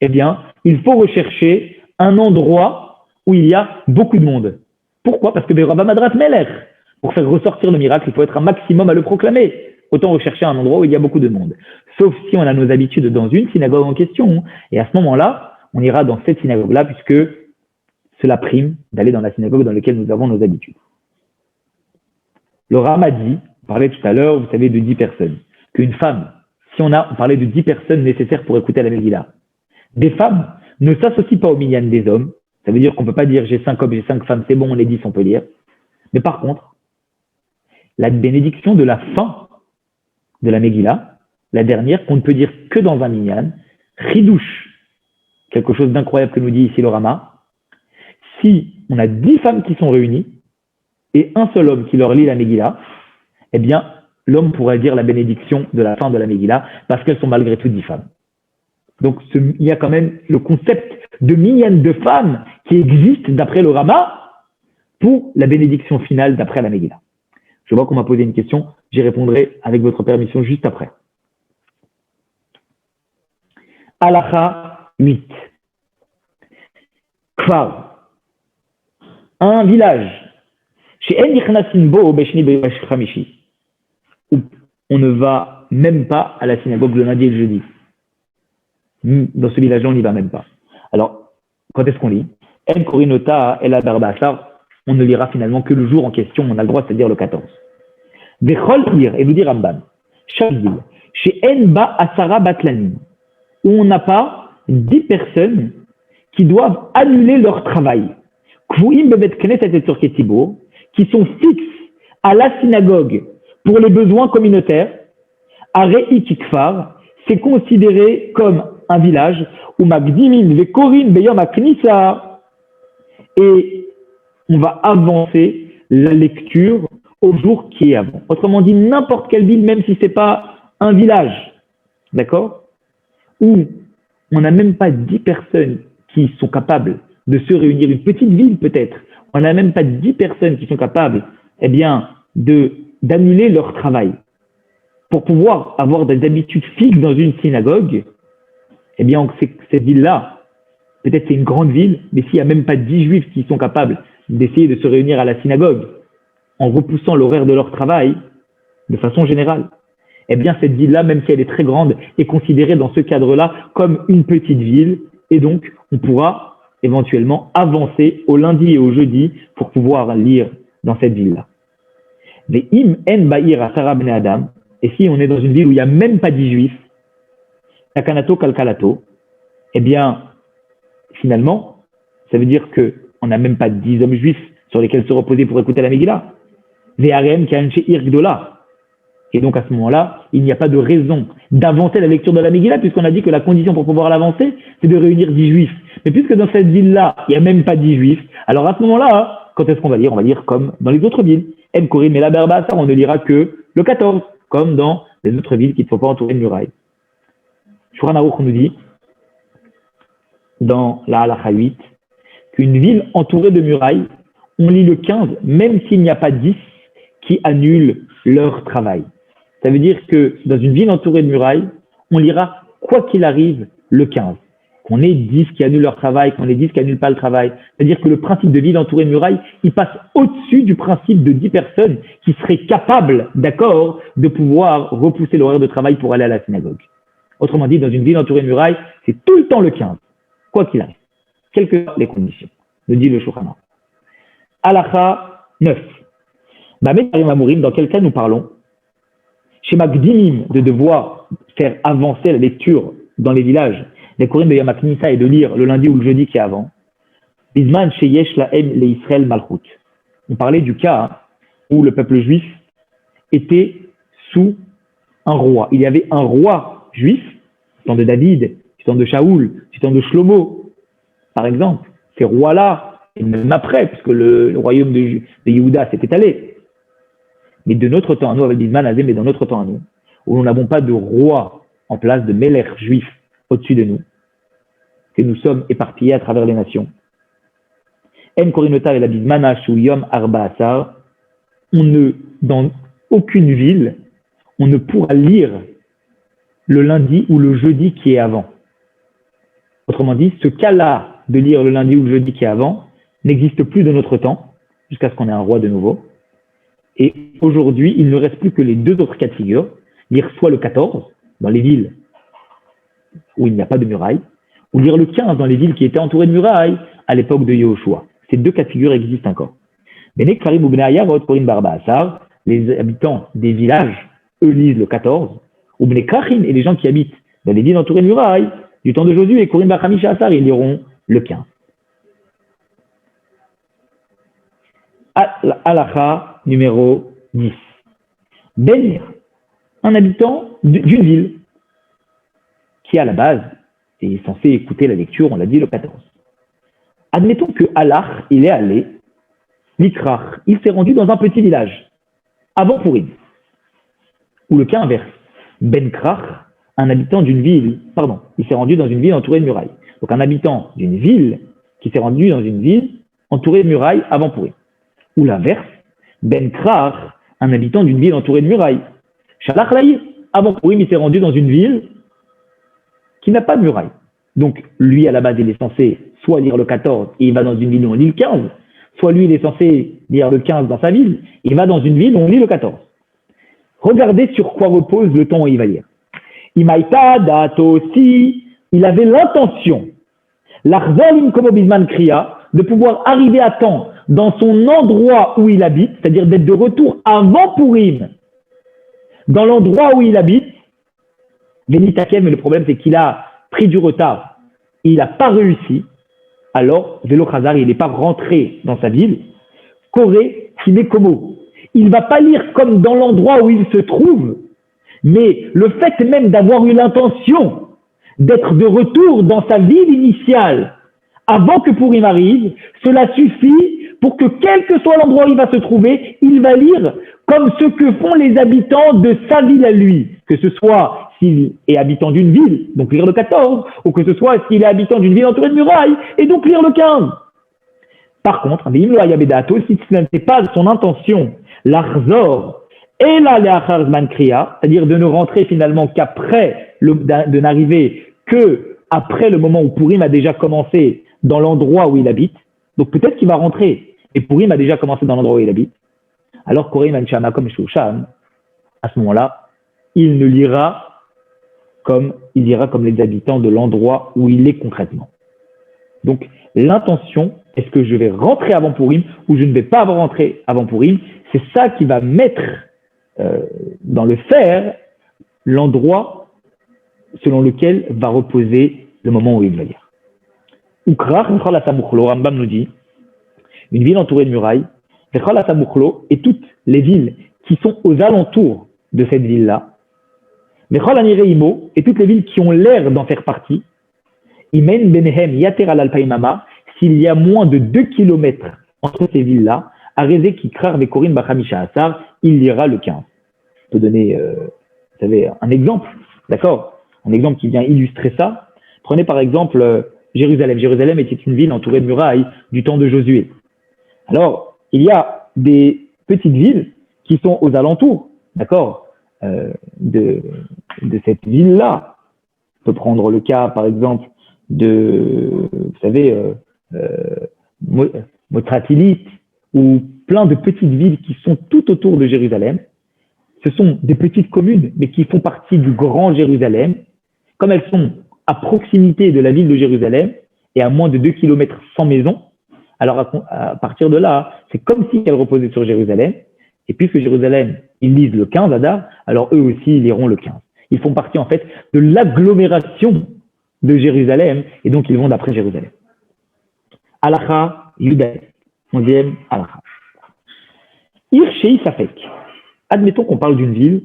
eh bien, il faut rechercher un endroit où il y a beaucoup de monde. Pourquoi? Parce que Berabba Madras Melech, pour faire ressortir le miracle, il faut être un maximum à le proclamer. Autant rechercher un endroit où il y a beaucoup de monde. Sauf si on a nos habitudes dans une synagogue en question. Et à ce moment-là, on ira dans cette synagogue-là puisque cela prime d'aller dans la synagogue dans laquelle nous avons nos habitudes. Le Rama dit, on parlait tout à l'heure, vous savez, de 10 personnes. Qu'une femme, si on parlait de 10 personnes nécessaires pour écouter la Megillah. Des femmes ne s'associent pas au minyan des hommes. Ça veut dire qu'on ne peut pas dire j'ai 5 hommes, j'ai 5 femmes, c'est bon, on est 10, on peut lire. Mais par contre, la bénédiction de la fin de la Megillah, la dernière, qu'on ne peut dire que dans un minyan, Chidouche, quelque chose d'incroyable que nous dit ici le Rama, si on a 10 femmes qui sont réunies et un seul homme qui leur lit la Megillah, eh bien, l'homme pourrait dire la bénédiction de la fin de la Megillah parce qu'elles sont malgré tout 10 femmes. Donc, il y a quand même le concept de minyan de femmes qui existe d'après le Rama pour la bénédiction finale d'après la Megillah. Je vois qu'on m'a posé une question, j'y répondrai avec votre permission juste après. Halacha 8. Kfar. Un village. Chez En Nichnasin Bo Beshni Beyosh Chamishi. Où on ne va même pas à la synagogue le lundi et le jeudi. Dans ce village-là, on n'y va même pas. Alors, quand est-ce qu'on lit? En Korinota El Adarbachar. On ne lira finalement que le jour en question, on a le droit, c'est-à-dire le 14. Vechol Ir, et nous dit Rambam, chaque ville, chez Enba Asara Batlanim, où on n'a pas 10 personnes qui doivent annuler leur travail, Kvouim Bebet Knesset et Tzorkei Tzibur, qui sont fixes à la synagogue pour les besoins communautaires, Arei Kikfar, c'est considéré comme un village où Magdimin Vekorin Beyom Aknisa, et on va avancer la lecture au jour qui est avant. Autrement dit, n'importe quelle ville, même si ce n'est pas un village, d'accord, où on n'a même pas 10 personnes qui sont capables de se réunir, une petite ville peut-être, on n'a même pas 10 personnes qui sont capables, eh bien, d'annuler leur travail pour pouvoir avoir des habitudes fixes dans une synagogue, eh bien, cette ville-là, peut-être c'est une grande ville, mais s'il n'y a même pas 10 juifs qui sont capables d'essayer de se réunir à la synagogue en repoussant l'horaire de leur travail, de façon générale, eh bien, cette ville-là, même si elle est très grande, est considérée dans ce cadre-là comme une petite ville, et donc, on pourra éventuellement avancer au lundi et au jeudi pour pouvoir lire dans cette ville-là. Ve'im en ba'ir asara bnei adam, et si on est dans une ville où il n'y a même pas 10 juifs, takanato kalkalato, eh bien, finalement, ça veut dire qu'on n'a même pas 10 hommes juifs sur lesquels se reposer pour écouter la Megillah. Ve'arem ka'anche irgdola. Et donc, à ce moment-là, il n'y a pas de raison d'avancer la lecture de la Megillah, puisqu'on a dit que la condition pour pouvoir l'avancer, c'est de réunir 10 juifs. Mais puisque dans cette ville-là, il n'y a même pas 10 juifs, alors à ce moment-là, quand est-ce qu'on va lire? On va lire comme dans les autres villes. En Korim et la Berba, ça, on ne lira que le 14, comme dans les autres villes qui ne sont pas entourées de murailles. Shulchan Aruch nous dit, dans la Halacha 8, qu'une ville entourée de murailles, on lit le 15, même s'il n'y a pas 10 qui annulent leur travail. Ça veut dire que dans une ville entourée de murailles, on lira, quoi qu'il arrive, le 15. Qu'on ait 10 qui annulent leur travail, qu'on ait 10 qui annulent pas le travail. C'est-à-dire que le principe de ville entourée de murailles, il passe au-dessus du principe de 10 personnes qui seraient capables, d'accord, de pouvoir repousser l'horaire de travail pour aller à la synagogue. Autrement dit, dans une ville entourée de murailles, c'est tout le temps le 15, quoi qu'il arrive. Quelles que soient les conditions, nous dit le Shulchan Aruch. Halacha 9. Dans quel cas nous parlons? Chez Magdimim, de devoir faire avancer la lecture dans les villages, les Korim de Yamaknissa et de lire le lundi ou le jeudi qui est avant. Bisman chez Yesh Lahem le Israël Malchut. On parlait du cas où le peuple juif était sous un roi. Il y avait un roi juif, du temps de David, du temps de Shaoul, du temps de Shlomo, par exemple. Ces rois-là, et même après, puisque le royaume de Yehuda s'est étalé. Mais de notre temps à nous, avec Bisman Azé, mais dans notre temps à nous, où nous n'avons pas de roi en place, de Melech juif au-dessus de nous, que nous sommes éparpillés à travers les nations. En Korinota et la Bismana Shuyom Arba Asar, dans aucune ville, on ne pourra lire le lundi ou le jeudi qui est avant. Autrement dit, ce cas-là de lire le lundi ou le jeudi qui est avant n'existe plus de notre temps, jusqu'à ce qu'on ait un roi de nouveau. Et aujourd'hui, il ne reste plus que les deux autres cas de figure, lire soit le 14 dans les villes où il n'y a pas de muraille, ou lire le 15 dans les villes qui étaient entourées de murailles à l'époque de Yehoshua. Ces deux cas de figure existent encore. Les habitants des villages, eux, lisent le 14, ou et les gens qui habitent dans les villes entourées de murailles, du temps de Josué et Korim Bachamisha Asar, ils liront le 15. Halakha numéro 10. Benir, un habitant d'une ville qui, à la base, est censé écouter la lecture, on l'a dit, le 14. Admettons que Halach, il est allé, Likrach, il s'est rendu dans un petit village, avant Pourim. Ou le cas inverse. Ben Krach, un habitant d'une ville, il s'est rendu dans une ville entourée de murailles. Donc un habitant d'une ville qui s'est rendu dans une ville entourée de murailles avant Pourim. Ou l'inverse, Ben Krach, un habitant d'une ville entourée de murailles. Shalach Laïr, avant Pourim, il s'est rendu dans une ville qui n'a pas de murailles. Donc lui, à la base, il est censé soit lire le 14 et il va dans une ville où on lit le 15, soit lui, il est censé lire le 15 dans sa ville, il va dans une ville où on lit le 14. Regardez sur quoi repose le temps où il va lire. Imaïta dato aussi, il avait l'intention, l'Arzal Komo Bisman Kriya, de pouvoir arriver à temps dans son endroit où il habite, c'est-à-dire d'être de retour avant Pourim, dans l'endroit où il habite. Vénitakev, mais le problème c'est qu'il a pris du retard, il n'a pas réussi, alors Vélo Khazar, il n'est pas rentré dans sa ville. Koré, Kinekomo. Il ne va pas lire comme dans l'endroit où il se trouve, mais le fait même d'avoir eu l'intention d'être de retour dans sa ville initiale avant que Pourim arrive, cela suffit pour que quel que soit l'endroit où il va se trouver, il va lire comme ce que font les habitants de sa ville à lui, que ce soit s'il est habitant d'une ville, donc lire le 14, ou que ce soit s'il est habitant d'une ville entourée de murailles, et donc lire le 15. Par contre, si ce n'était pas son intention, l'arzor, et c'est-à-dire de ne rentrer finalement qu'après, de n'arriver que après le moment où Pourim a déjà commencé dans l'endroit où il habite, donc peut-être qu'il va rentrer, et Pourim a déjà commencé dans l'endroit où il habite, alors Korim Anshama comme Shushan, à ce moment-là, il lira comme les habitants de l'endroit où il est concrètement. Donc, l'intention, est-ce que je vais rentrer avant Pourim ou je ne vais pas rentrer avant Pourim, c'est ça qui va mettre dans le fer l'endroit selon lequel va reposer le moment où il va lire. Ukrach, Rambam nous dit, une ville entourée de murailles, et toutes les villes qui sont aux alentours de cette ville-là, et toutes les villes qui ont l'air d'en faire partie, Imen Benehem Yater al Alpaimama, s'il y a moins de 2 km entre ces villes-là, Arezé qui Krar Vekorim Bachamisha Asar, il lira le 15. Je peux donner, vous savez, un exemple, d'accord? Un exemple qui vient illustrer ça. Prenez par exemple Jérusalem. Jérusalem était une ville entourée de murailles du temps de Josué. Alors, il y a des petites villes qui sont aux alentours, d'accord, de cette ville-là. On peut prendre le cas, par exemple, de, vous savez, Motratilit, ou plein de petites villes qui sont tout autour de Jérusalem. Ce sont des petites communes, mais qui font partie du grand Jérusalem. Comme elles sont à proximité de la ville de Jérusalem et à moins de 2 km sans maison, alors à partir de là, c'est comme si elles reposaient sur Jérusalem. Et puisque Jérusalem, ils lisent le 15 Adar, alors eux aussi, ils liront le 15. Ils font partie en fait de l'agglomération de Jérusalem et donc ils vont d'après Jérusalem. Halakha, Yudaï, 11e Halakha. Irshei Safek. Admettons qu'on parle d'une ville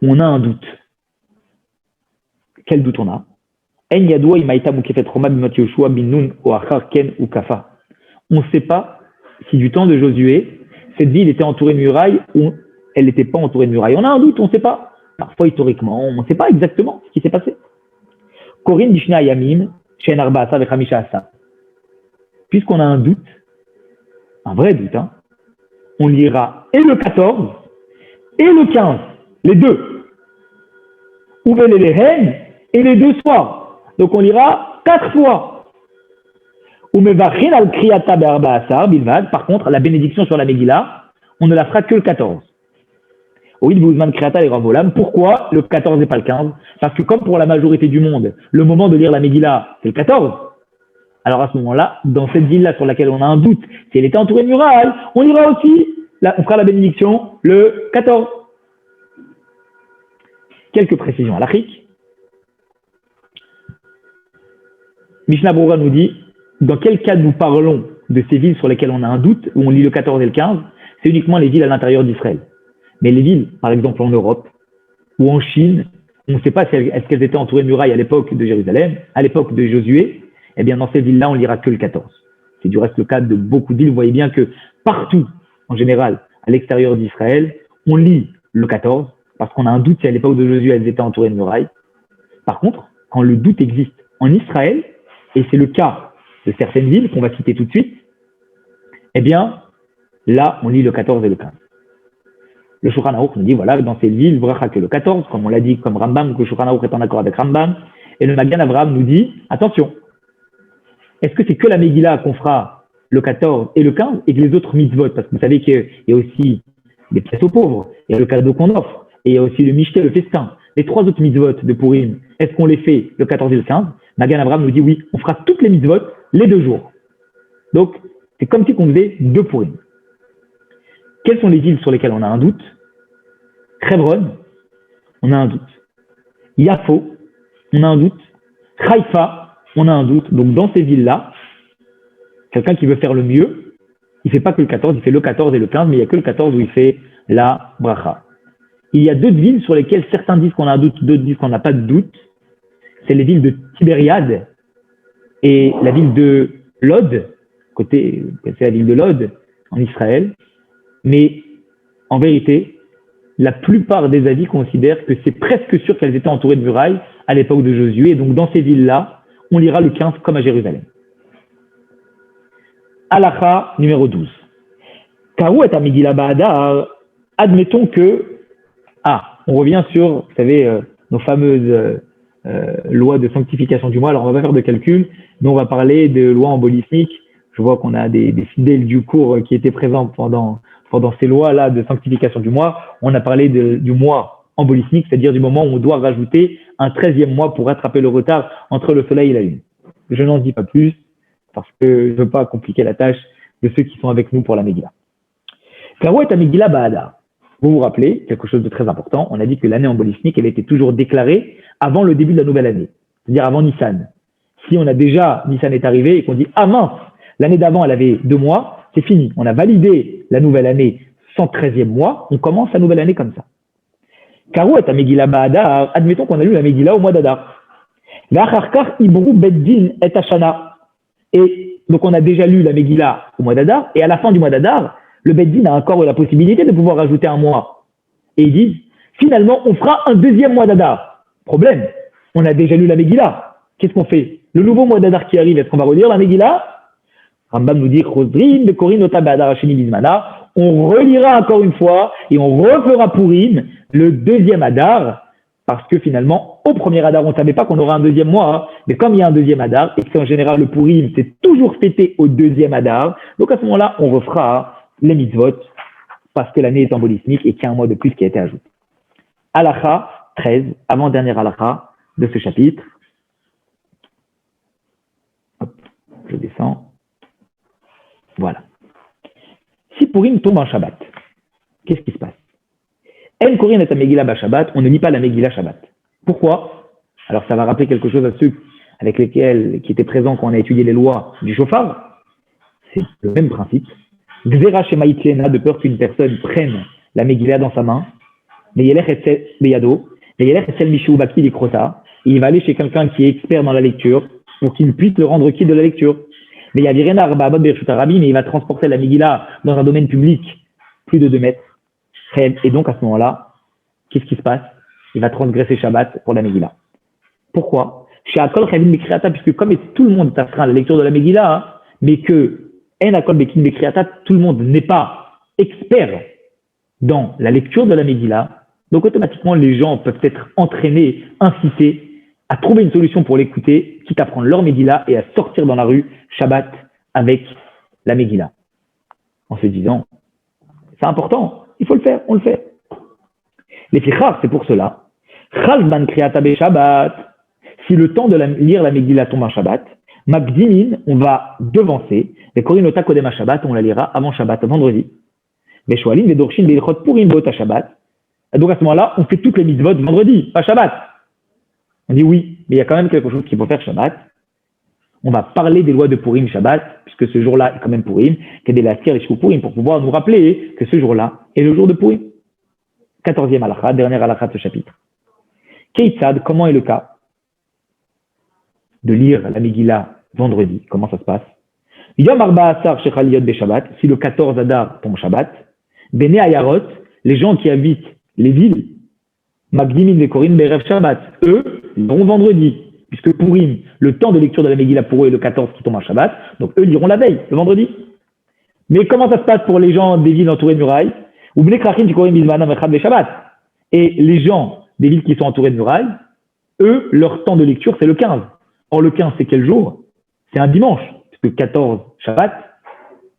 on a un doute. Quel doute on a? On ne sait pas si du temps de Josué, cette ville était entourée de murailles ou elle n'était pas entourée de murailles. On a un doute, on ne sait pas. Parfois, historiquement, on ne sait pas exactement ce qui s'est passé. Corinne Dishna Yamim, Shen Arbaasa Vechamisha Asa. Puisqu'on a un doute, un vrai doute, hein, on lira et le 14 et le 15, les deux. Ouvel et les reines et les deux soirs. Donc on lira 4 fois. Par contre, la bénédiction sur la Megillah, on ne la fera que le 14. Pourquoi le 14 et pas le 15? Parce que comme pour la majorité du monde, le moment de lire la Megillah, c'est le 14. Alors à ce moment-là, dans cette ville-là sur laquelle on a un doute, si elle était entourée de murailles, on lira aussi, on fera la bénédiction le 14. Quelques précisions à l'Afrique. Mishnah Brura nous dit, dans quel cas nous parlons de ces villes sur lesquelles on a un doute, où on lit le 14 et le 15, c'est uniquement les villes à l'intérieur d'Israël. Mais les villes, par exemple en Europe ou en Chine, on ne sait pas si est-ce qu'elles étaient entourées de murailles à l'époque de Jérusalem, à l'époque de Josué, eh bien dans ces villes-là, on lira que le 14. C'est du reste le cas de beaucoup de villes. Vous voyez bien que partout, en général, à l'extérieur d'Israël, on lit le 14, parce qu'on a un doute si à l'époque de Josué, elles étaient entourées de murailles. Par contre, quand le doute existe en Israël, et c'est le cas de certaines villes qu'on va citer tout de suite, eh bien, là, on lit le 14 et le 15. Le Shulchan Aruch nous dit, voilà, dans ces villes, bracha que le 14, comme on l'a dit, comme Rambam, que le Shulchan Aruch est en accord avec Rambam, et le Magan Avraham nous dit, attention, est-ce que c'est que la Megillah qu'on fera le 14 et le 15, et que les autres mitzvot, parce que vous savez qu'il y a aussi des pièces aux pauvres, il y a le cadeau qu'on offre, et il y a aussi le mishté, le festin. Les 3 autres mitzvot de Purim, est-ce qu'on les fait le 14 et le 15? Magan Avraham nous dit oui, on fera toutes les mitzvot les 2 jours. Donc, c'est comme si on faisait 2 Purim. Quelles sont les villes sur lesquelles on a un doute? Hebron, on a un doute. Yafo, on a un doute. Haïfa, on a un doute. Donc, dans ces villes-là, quelqu'un qui veut faire le mieux, il ne fait pas que le 14, il fait le 14 et le 15, mais il n'y a que le 14 où il fait la bracha. Il y a 2 villes sur lesquelles certains disent qu'on a un doute, d'autres disent qu'on n'a pas de doute. C'est les villes de Tibériade et la ville de Lod, c'est la ville de Lod en Israël. Mais en vérité, la plupart des avis considèrent que c'est presque sûr qu'elles étaient entourées de murailles à l'époque de Josué. Et donc dans ces villes-là, on lira le 15 comme à Jérusalem. Halakha numéro 12. Karou et Megillah Ba'adar, admettons que, on revient sur, vous savez, nos fameuses lois de sanctification du mois. Alors on va pas faire de calcul, mais on va parler de lois embolismiques. Je vois qu'on a des fidèles du cours qui étaient présents pendant ces lois-là de sanctification du mois. On a parlé du mois embolismique, c'est-à-dire du moment où on doit rajouter un 13e mois pour rattraper le retard entre le soleil et la lune. Je n'en dis pas plus, parce que je ne veux pas compliquer la tâche de ceux qui sont avec nous pour la Megillah. Karo et Megillah Ba'adar. Vous vous rappelez, quelque chose de très important, on a dit que l'année embolismique, elle était toujours déclarée avant le début de la nouvelle année, c'est-à-dire avant Nissan. Si on a déjà, Nissan est arrivé et qu'on dit, ah mince, l'année d'avant, elle avait 2 mois, c'est fini. On a validé la nouvelle année sans 13e mois, on commence la nouvelle année comme ça. Karo et Megillah Ba'adar, admettons qu'on a lu la Megillah au mois d'Adar. V'acharkar Ibrou Beddin et Hashana. Et donc on a déjà lu la Megillah au mois d'Adar, et à la fin du mois d'Adar, le Beddin a encore la possibilité de pouvoir rajouter un mois. Et ils disent, finalement, on fera un 2e mois d'Adar. Problème, on a déjà lu la Megillah. Qu'est-ce qu'on fait? Le nouveau mois d'Adar qui arrive, est-ce qu'on va relire la Megillah? Rambam nous dit, Chosrim de Korin Ota Ba'adar Hasheni Bizmana. On relira encore une fois et on refera Purim le 2e Adar, parce que finalement, au premier Adar, on ne savait pas qu'on aura un 2e mois, hein, mais comme il y a un 2e Adar, et qu'en général le Purim, c'est toujours fêté au 2e Adar, donc à ce moment-là, on refera les mitzvot, parce que l'année est embolismique et qu'il y a un mois de plus qui a été ajouté. Halakha 13, avant-dernière halakha de ce chapitre. Hop, je descends. Voilà. Si Purim tombe en Shabbat, qu'est-ce qui se passe? En Korin et Megillah Shabbat, on ne lit pas la Megillah Shabbat. Pourquoi? Alors ça va rappeler quelque chose à ceux avec lesquels qui étaient présents quand on a étudié les lois du shofar. C'est le même principe. Gzera Shema Itlena, de peur qu'une personne prenne la Megillah dans sa main Veyelech etzel beyado, Veyelech etzel Mishou Baki Likrota. Il va aller chez quelqu'un qui est expert dans la lecture pour qu'il puisse le rendre quitte de la lecture. Mais il y a Virena Arba'abot Bereshut Rabim, mais il va transporter la Megillah dans un domaine public plus de 2 mètres. Et donc, à ce moment-là, qu'est-ce qui se passe? Il va transgresser Shabbat pour la Megillah. Pourquoi? Chez Akol Chavin Bekriata, puisque comme tout le monde est astreint à la lecture de la Megillah, mais que En Akol Bekin Bekriata, tout le monde n'est pas expert dans la lecture de la Megillah, donc automatiquement les gens peuvent être entraînés, incités à trouver une solution pour l'écouter, quitte à prendre leur Megillah et à sortir dans la rue Shabbat avec la Megillah. En se disant, c'est important, il faut le faire, on le fait. Les fichar, c'est pour cela. Chalban Kriyata Be Shabbat. Si le temps de lire la Megillah tombe en Shabbat, Magdimin, on va devancer. Les Korinota Kodem Shabbat, on la lira avant Shabbat, vendredi. Les Shoalim, les Dorshin, les Ilchot Purim Bot Shabbat. Et donc à ce moment-là, on fait toutes les mitzvot vendredi, pas Shabbat. On dit oui, mais il y a quand même quelque chose qu'il faut faire Shabbat. On va parler des lois de Purim Shabbat, puisque ce jour-là est quand même Purim, qu'est la tire et Purim, pour pouvoir nous rappeler que ce jour-là est le jour de Purim. 14e halakha, dernière halakha de ce chapitre. Keitzad, comment est le cas de lire la Megillah vendredi? Comment ça se passe? Yom Arba Asar Shechal Yod Be Shabbat, si le 14 Adar tombe Shabbat, Bene Ayarot, les gens qui habitent les villes, Magdimin Vekorin Berev Shabbat, eux, liront vendredi, puisque Purim, le temps de lecture de la Megillah pour eux est le 14 qui tombe en Shabbat, donc eux liront la veille, le vendredi. Mais comment ça se passe pour les gens des villes entourées de murailles? Ou Bnei Krachim Tikorim Bizmanam Echad Be Shabbat. Et les gens des villes qui sont entourées de murailles, eux, leur temps de lecture, c'est le 15. Or, le 15, c'est quel jour? C'est un dimanche, puisque 14 Shabbat,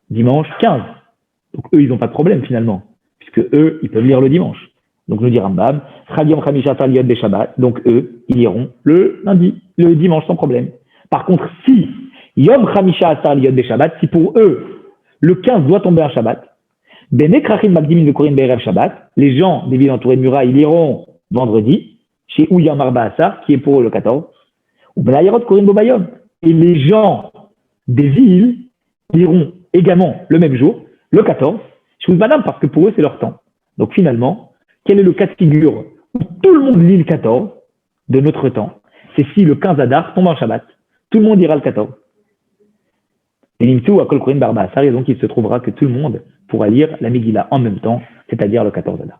dimanche 15. Donc eux, ils n'ont pas de problème finalement, puisque eux, ils peuvent lire le dimanche. Donc nous dit Rambam, Chag Yom Chamisha Atar Liyot Be Shabbat, donc eux, ils liront le lundi, le dimanche sans problème. Par contre, si Yom Chamisha Atar Liyot Be Shabbat, si pour eux, le 15 doit tomber un Shabbat, Bene Krachim Magdimin Vekorin Be'erev Shabbat, les gens des villes entourées de murailles, ils liront vendredi, chez Yom Arba Asar, qui est pour eux le 14, ou Bnayarot Korin Bobayom. Et les gens des villes liront également le même jour, le 14, chez Madame, parce que pour eux, c'est leur temps. Donc finalement, quel est le cas de figure où tout le monde lit le 14 de notre temps? C'est si le 15 Adar tombe en Shabbat. Tout le monde ira le 14. Et Nimtu, Akol Korin Barba Asar, et donc il se trouvera que tout le monde pourra lire la Megillah en même temps, c'est-à-dire le 14 Adar.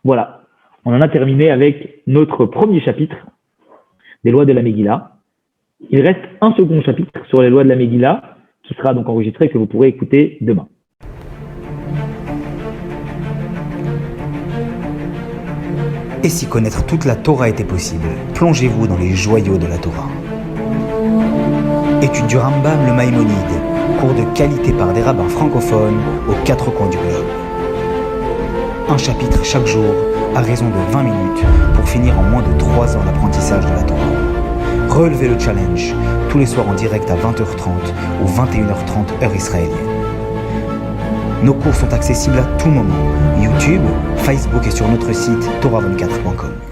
Voilà. On en a terminé avec notre premier chapitre des lois de la Megillah. Il reste un second chapitre sur les lois de la Megillah qui sera donc enregistré et que vous pourrez écouter demain. Et si connaître toute la Torah était possible, plongez-vous dans les joyaux de la Torah. Étude du Rambam, le Maïmonide, cours de qualité par des rabbins francophones aux 4 coins du globe. Un chapitre chaque jour, à raison de 20 minutes, pour finir en moins de 3 ans l'apprentissage de la Torah. Relevez le challenge, tous les soirs en direct à 20h30 ou 21h30 heure israélienne. Nos cours sont accessibles à tout moment, YouTube, Facebook et sur notre site torah24.com.